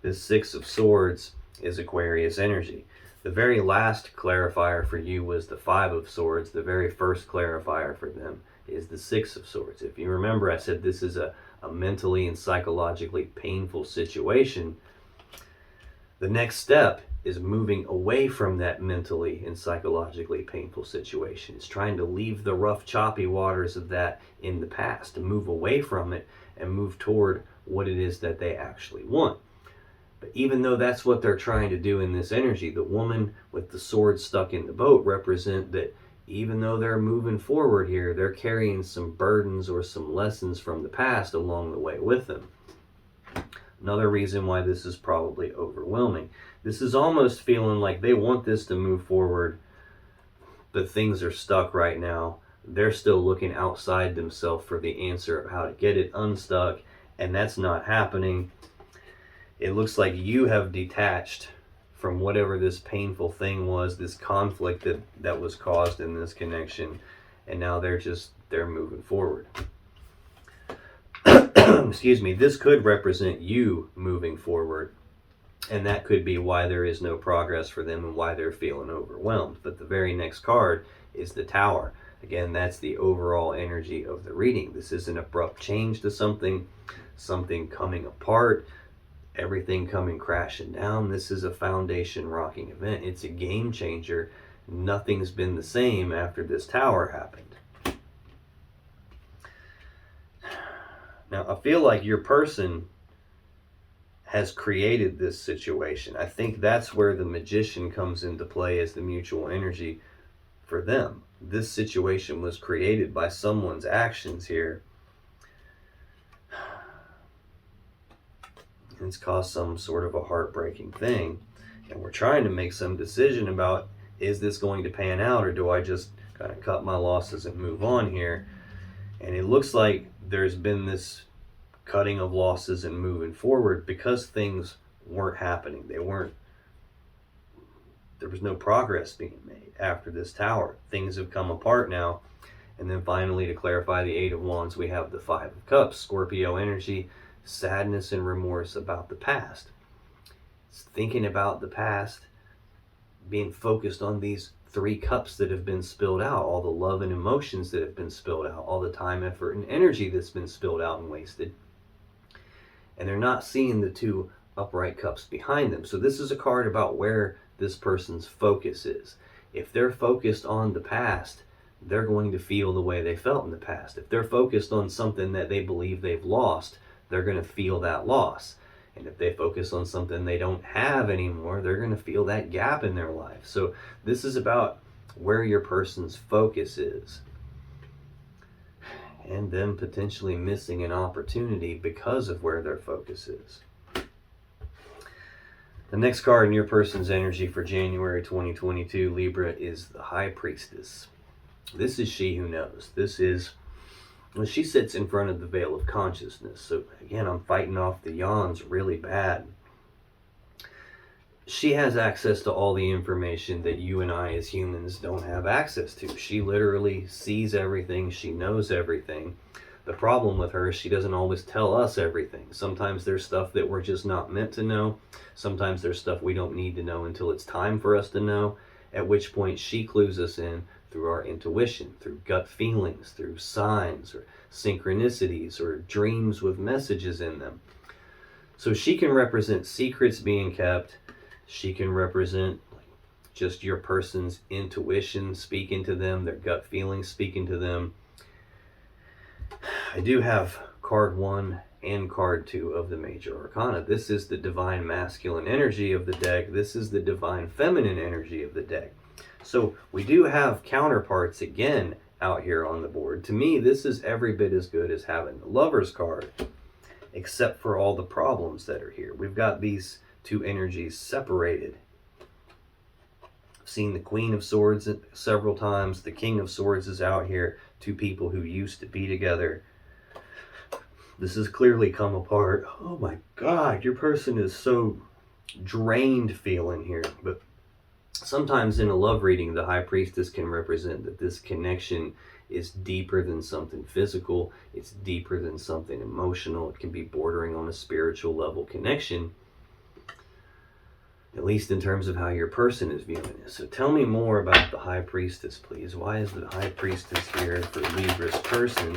This Six of Swords is Aquarius energy. The very last clarifier for you was the Five of Swords. The very first clarifier for them is the Six of Swords. If you remember, I said this is a mentally and psychologically painful situation. The next step is moving away from that mentally and psychologically painful situation. It's trying to leave the rough, choppy waters of that in the past, to move away from it and move toward what it is that they actually want. But even though that's what they're trying to do in this energy, the woman with the sword stuck in the boat represent that even though they're moving forward here, they're carrying some burdens or some lessons from the past along the way with them. Another reason why this is probably overwhelming. This is almost feeling like they want this to move forward, but things are stuck right now. They're still looking outside themselves for the answer of how to get it unstuck, and that's not happening. It looks like you have detached from whatever this painful thing was, this conflict that was caused in this connection, and now they're moving forward. Excuse me, this could represent you moving forward, and that could be why there is no progress for them and why they're feeling overwhelmed. But the very next card is the Tower. Again, that's the overall energy of the reading. This is an abrupt change to something coming apart, everything coming crashing down. This is a foundation rocking event. It's a game changer. Nothing's been the same after this Tower happened. Now, I feel like your person has created this situation. I think that's where the Magician comes into play as the mutual energy for them. This situation was created by someone's actions here. It's caused some sort of a heartbreaking thing. And we're trying to make some decision about, is this going to pan out, or do I just kind of cut my losses and move on here? And it looks like there's been this cutting of losses and moving forward because things weren't happening. There was no progress being made after this Tower. Things have come apart now. And then finally, to clarify the Eight of Wands, we have the Five of Cups, Scorpio energy, sadness and remorse about the past. It's thinking about the past, being focused on these three cups that have been spilled out, all the love and emotions that have been spilled out, all the time, effort, and energy that's been spilled out and wasted. And they're not seeing the two upright cups behind them. So this is a card about where this person's focus is. If they're focused on the past, they're going to feel the way they felt in the past. If they're focused on something that they believe they've lost, they're going to feel that loss. And if they focus on something they don't have anymore, they're going to feel that gap in their life. So this is about where your person's focus is, and them potentially missing an opportunity because of where their focus is. The next card in your person's energy for January 2022, Libra, is the High Priestess. This is she who knows. This is, well, she sits in front of the veil of consciousness. So again, I'm fighting off the yawns really bad. She has access to all the information that you and I as humans don't have access to. She literally sees everything. She knows everything. The problem with her is she doesn't always tell us everything. Sometimes there's stuff that we're just not meant to know. Sometimes there's stuff we don't need to know until it's time for us to know, at which point she clues us in through our intuition, through gut feelings, through signs or synchronicities or dreams with messages in them. So she can represent secrets being kept. She can represent just your person's intuition speaking to them, their gut feelings speaking to them. I do have card 1 and card 2 of the Major Arcana. This is the divine masculine energy of the deck. This is the divine feminine energy of the deck. So we do have counterparts again out here on the board. To me, this is every bit as good as having the Lover's card, except for all the problems that are here. We've got these two energies separated. I've seen the Queen of Swords several times. The King of Swords is out here. Two people who used to be together. This has clearly come apart. Oh my God, your person is so drained feeling here. But sometimes in a love reading, the High Priestess can represent that this connection is deeper than something physical. It's deeper than something emotional. It can be bordering on a spiritual level connection. At least in terms of how your person is viewing it. So tell me more about the High Priestess, please. Why is the High Priestess here for Libra's person?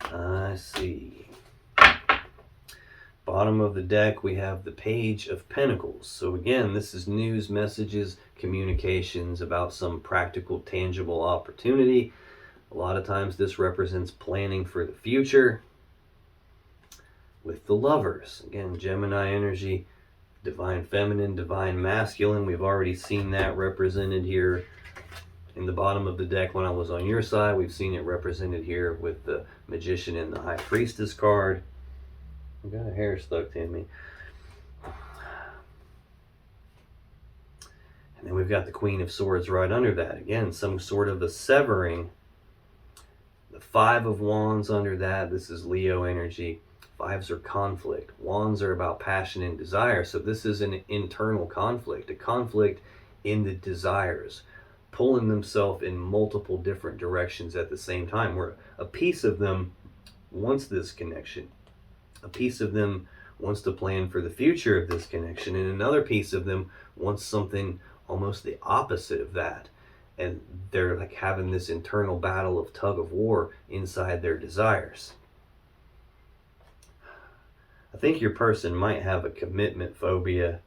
I see. Bottom of the deck, we have the Page of Pentacles. So again, this is news, messages, communications about some practical, tangible opportunity. A lot of times this represents planning for the future. With the Lovers, again, Gemini energy, divine feminine, divine masculine. We've already seen that represented here in the bottom of the deck when I was on your side. We've seen it represented here with the Magician and the High Priestess card. I've got a hair stuck in me. And then we've got the Queen of Swords right under that. Again, some sort of a severing. The Five of Wands under that. This is Leo energy. Fives are conflict. Wands are about passion and desire. So this is an internal conflict. A conflict in the desires. Pulling themselves in multiple different directions at the same time. Where a piece of them wants this connection. A piece of them wants to plan for the future of this connection, and another piece of them wants something almost the opposite of that. And they're like having this internal battle of tug of war inside their desires. I think your person might have a commitment phobia.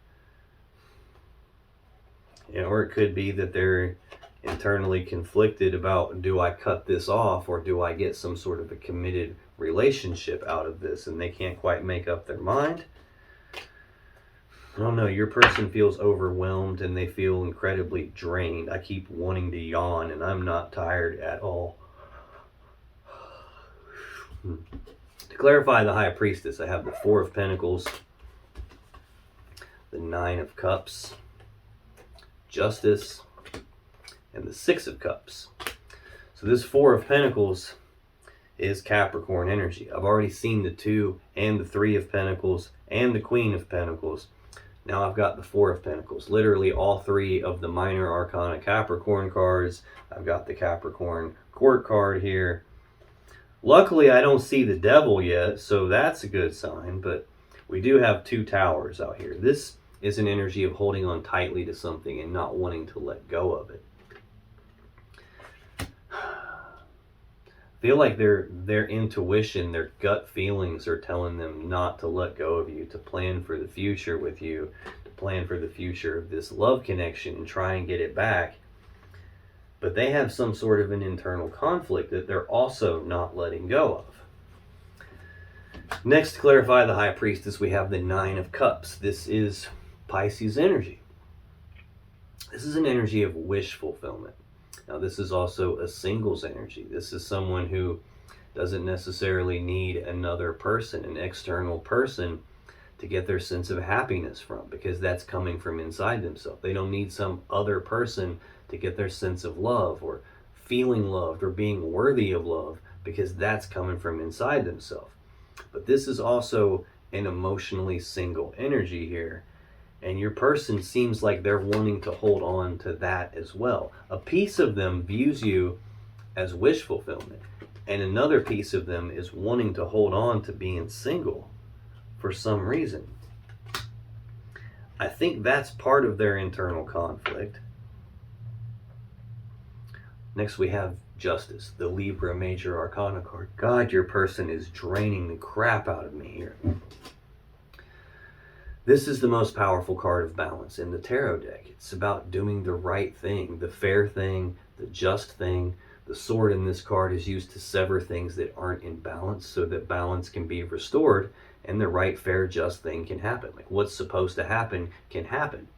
Or it could be that they're internally conflicted about, do I cut this off or do I get some sort of a committed relationship out of this, and they can't quite make up their mind. I don't know, your person feels overwhelmed and they feel incredibly drained. I keep wanting to yawn and I'm not tired at all. To clarify the High Priestess, I have the Four of Pentacles, the Nine of Cups, Justice, and the Six of Cups. So this Four of Pentacles is Capricorn energy. I've already seen the Two and the Three of Pentacles and the Queen of Pentacles. Now I've got the Four of Pentacles. Literally all three of the minor arcana Capricorn cards. I've got the Capricorn court card here. Luckily I don't see the Devil yet, so that's a good sign, but we do have two Towers out here. This is an energy of holding on tightly to something and not wanting to let go of it. Feel like their intuition, their gut feelings are telling them not to let go of you, to plan for the future with you, to plan for the future of this love connection and try and get it back. But they have some sort of an internal conflict that they're also not letting go of. Next, to clarify the High Priestess, we have the Nine of Cups. This is Pisces energy. This is an energy of wish fulfillment. Now this is also a singles energy. This is someone who doesn't necessarily need another person, an external person, to get their sense of happiness from, because that's coming from inside themselves. They don't need some other person to get their sense of love or feeling loved or being worthy of love, because that's coming from inside themselves. But this is also an emotionally single energy here. And your person seems like they're wanting to hold on to that as well. A piece of them views you as wish fulfillment, and another piece of them is wanting to hold on to being single for some reason. I think that's part of their internal conflict. Next we have Justice, the Libra Major Arcana card. God, your person is draining the crap out of me here. This is the most powerful card of balance in the tarot deck. It's about doing the right thing, the fair thing, the just thing. The sword in this card is used to sever things that aren't in balance so that balance can be restored and the right, fair, just thing can happen. Like what's supposed to happen can happen.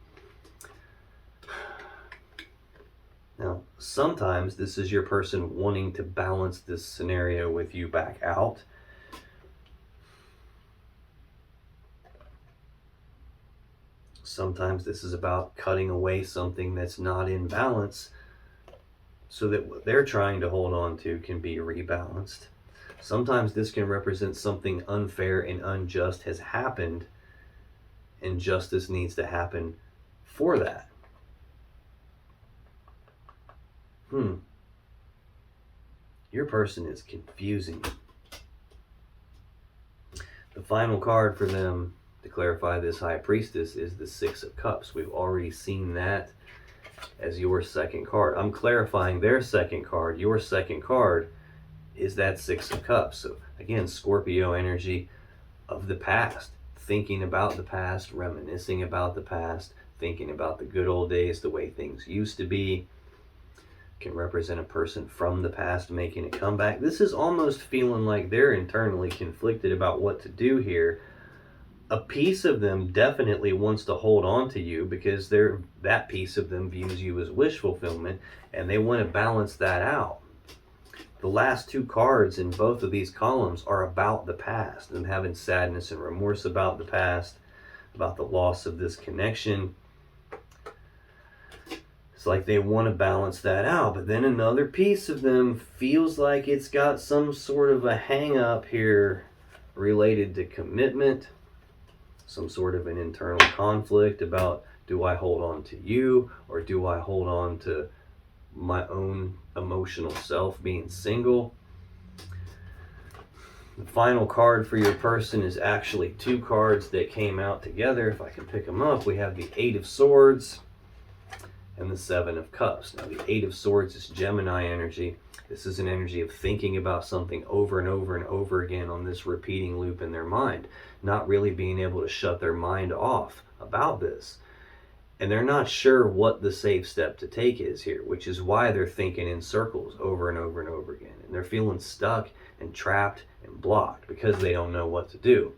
Now, sometimes this is your person wanting to balance this scenario with you back out. Sometimes this is about cutting away something that's not in balance so that what they're trying to hold on to can be rebalanced. Sometimes this can represent something unfair and unjust has happened, and justice needs to happen for that. Your person is confusing. The final card for them to clarify this High Priestess is the Six of Cups. We've already seen that as your second card. I'm clarifying their second card. Your second card is that Six of Cups. So again, Scorpio energy of the past, thinking about the past, reminiscing about the past, thinking about the good old days, the way things used to be. Can represent a person from the past making a comeback. This is almost feeling like they're internally conflicted about what to do here. A piece of them definitely wants to hold on to you because that piece of them views you as wish fulfillment, and they want to balance that out. The last two cards in both of these columns are about the past, them having sadness and remorse about the past, about the loss of this connection. It's like they want to balance that out, but then another piece of them feels like it's got some sort of a hang up here related to commitment, some sort of an internal conflict about, do I hold on to you or do I hold on to my own emotional self being single? The final card for your person is actually two cards that came out together. If I can pick them up, we have the Eight of Swords and the Seven of Cups. Now the Eight of Swords is Gemini energy. This is an energy of thinking about something over and over and over again on this repeating loop in their mind, not really being able to shut their mind off about this. And they're not sure what the safe step to take is here, which is why they're thinking in circles over and over and over again. And they're feeling stuck and trapped and blocked because they don't know what to do.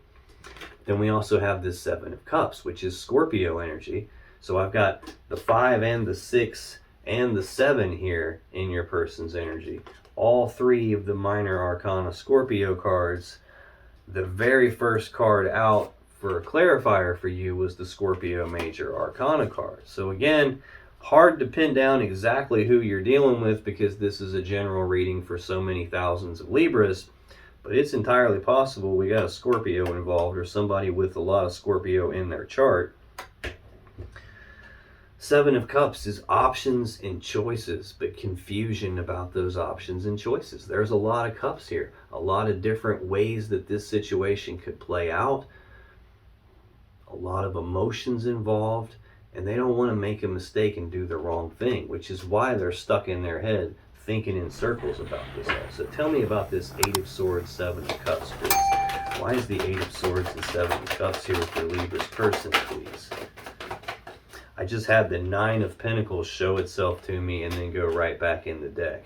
Then we also have this Seven of Cups, which is Scorpio energy. So I've got the 5 and the 6 and the 7 here in your person's energy. All three of the minor arcana Scorpio cards. The very first card out for a clarifier for you was the Scorpio major arcana card. So again, hard to pin down exactly who you're dealing with because this is a general reading for so many thousands of Libras. But it's entirely possible we got a Scorpio involved or somebody with a lot of Scorpio in their chart. Seven of Cups is options and choices, but confusion about those options and choices. There's a lot of cups here, a lot of different ways that this situation could play out, a lot of emotions involved, and they don't want to make a mistake and do the wrong thing, which is why they're stuck in their head thinking in circles about this all. So tell me about this Eight of Swords, Seven of Cups, please. Why is the Eight of Swords and Seven of Cups here for Libra's person, please? I just had the Nine of Pentacles show itself to me and then go right back in the deck.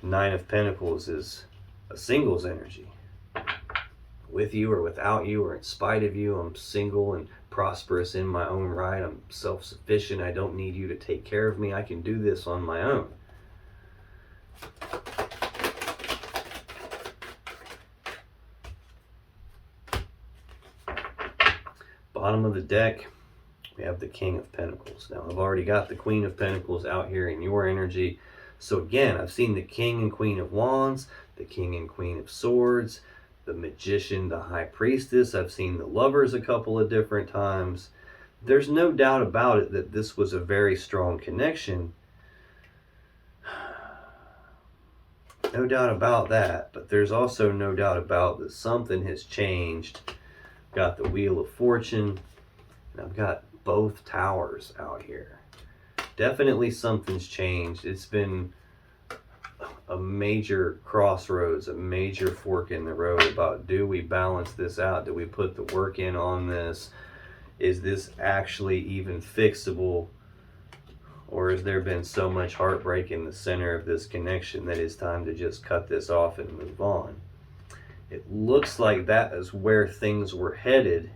Nine of Pentacles is a singles energy. With you or without you or in spite of you, I'm single and prosperous in my own right. I'm self-sufficient. I don't need you to take care of me. I can do this on my own. Bottom of the deck, we have the King of Pentacles. Now, I've already got the Queen of Pentacles out here in your energy. So again, I've seen the King and Queen of Wands, the King and Queen of Swords, the Magician, the High Priestess. I've seen the Lovers a couple of different times. There's no doubt about it that this was a very strong connection. No doubt about that. But there's also no doubt about that something has changed. Got the Wheel of Fortune, and I've got both Towers out here. Definitely something's changed. It's been a major crossroads, a major fork in the road about, do we balance this out? Do we put the work in on this? Is this actually even fixable? Or has there been so much heartbreak in the center of this connection that it's time to just cut this off and move on? It looks like that is where things were headed.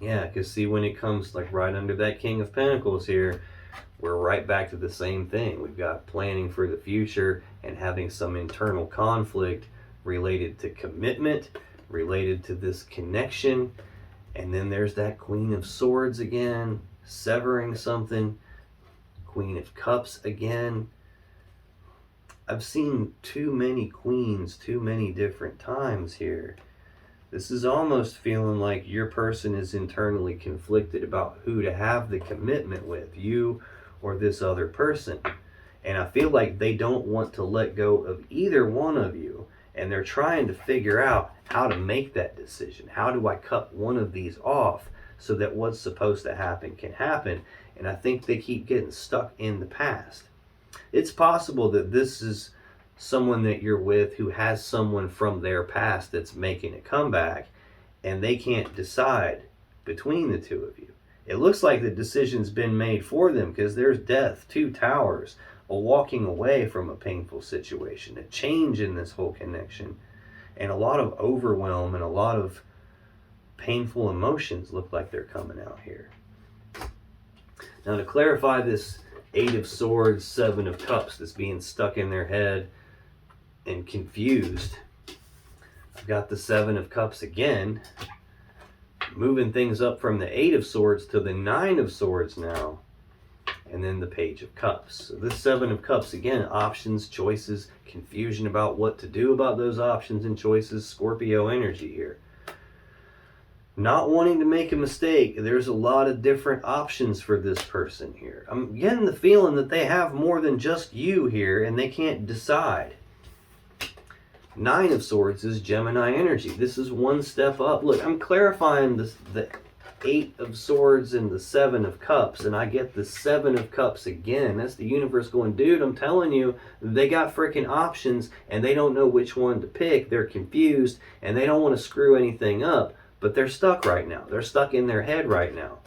Yeah, because see, when it comes like right under that King of Pentacles here, we're right back to the same thing. We've got planning for the future and having some internal conflict related to commitment, related to this connection. And then there's that Queen of Swords again, severing something. Queen of Cups again. I've seen too many queens too many different times here. This is almost feeling like your person is internally conflicted about who to have the commitment with, you or this other person. And I feel like they don't want to let go of either one of you. And they're trying to figure out how to make that decision. How do I cut one of these off so that what's supposed to happen can happen? And I think they keep getting stuck in the past. It's possible that this is someone that you're with who has someone from their past that's making a comeback, and they can't decide between the two of you. It looks like the decision's been made for them, because there's death, 2 towers, a walking away from a painful situation, a change in this whole connection, and a lot of overwhelm and a lot of painful emotions look like they're coming out here. Now, to clarify this 8 of Swords, 7 of Cups that's being stuck in their head and confused, I've got the 7 of Cups again, moving things up from the 8 of Swords to the 9 of Swords now, and then the Page of Cups. So this 7 of Cups, again, options, choices, confusion about what to do about those options and choices, Scorpio energy here. Not wanting to make a mistake. There's a lot of different options for this person here. I'm getting the feeling that they have more than just you here, and they can't decide. 9 of Swords is Gemini energy. This is one step up. Look, I'm clarifying the 8 of Swords and the 7 of Cups, and I get the 7 of Cups again. That's the universe going, dude, I'm telling you, they got freaking options, and they don't know which one to pick. They're confused, and they don't want to screw anything up. But they're stuck right now. They're stuck in their head right now.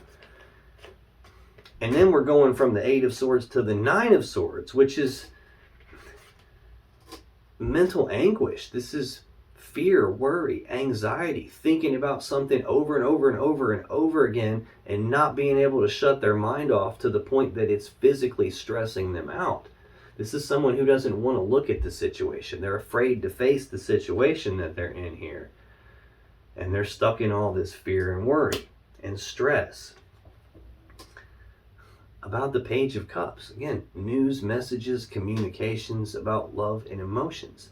And then we're going from the 8 of Swords to the 9 of Swords, which is mental anguish. This is fear, worry, anxiety, thinking about something over and over and over and over again, and not being able to shut their mind off to the point that it's physically stressing them out. This is someone who doesn't want to look at the situation. They're afraid to face the situation that they're in here. And they're stuck in all this fear and worry and stress. About the Page of Cups, again, news, messages, communications about love and emotions.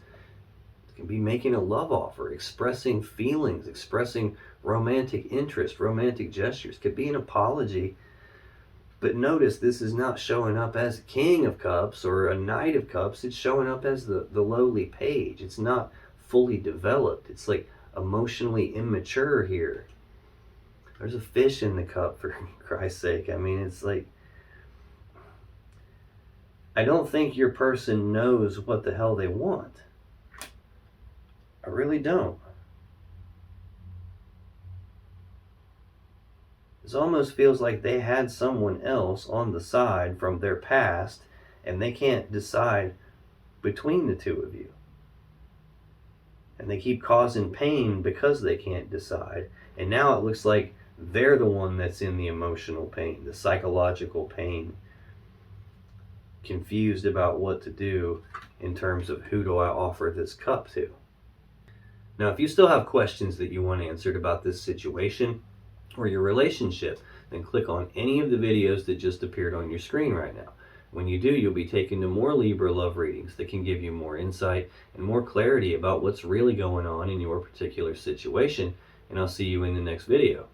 It can be making a love offer, expressing feelings, expressing romantic interest, romantic gestures. Could be an apology. But notice this is not showing up as a King of Cups or a Knight of Cups. It's showing up as the lowly page. It's not fully developed. It's like emotionally immature here. There's a fish in the cup, for Christ's sake. I mean, it's like, I don't think your person knows what the hell they want. I really don't. It almost feels like they had someone else on the side from their past, and they can't decide between the two of you. And they keep causing pain because they can't decide. And now it looks like they're the one that's in the emotional pain, the psychological pain, confused about what to do in terms of who do I offer this cup to. Now, if you still have questions that you want answered about this situation or your relationship, then click on any of the videos that just appeared on your screen right now. When you do, you'll be taken to more Libra love readings that can give you more insight and more clarity about what's really going on in your particular situation. And I'll see you in the next video.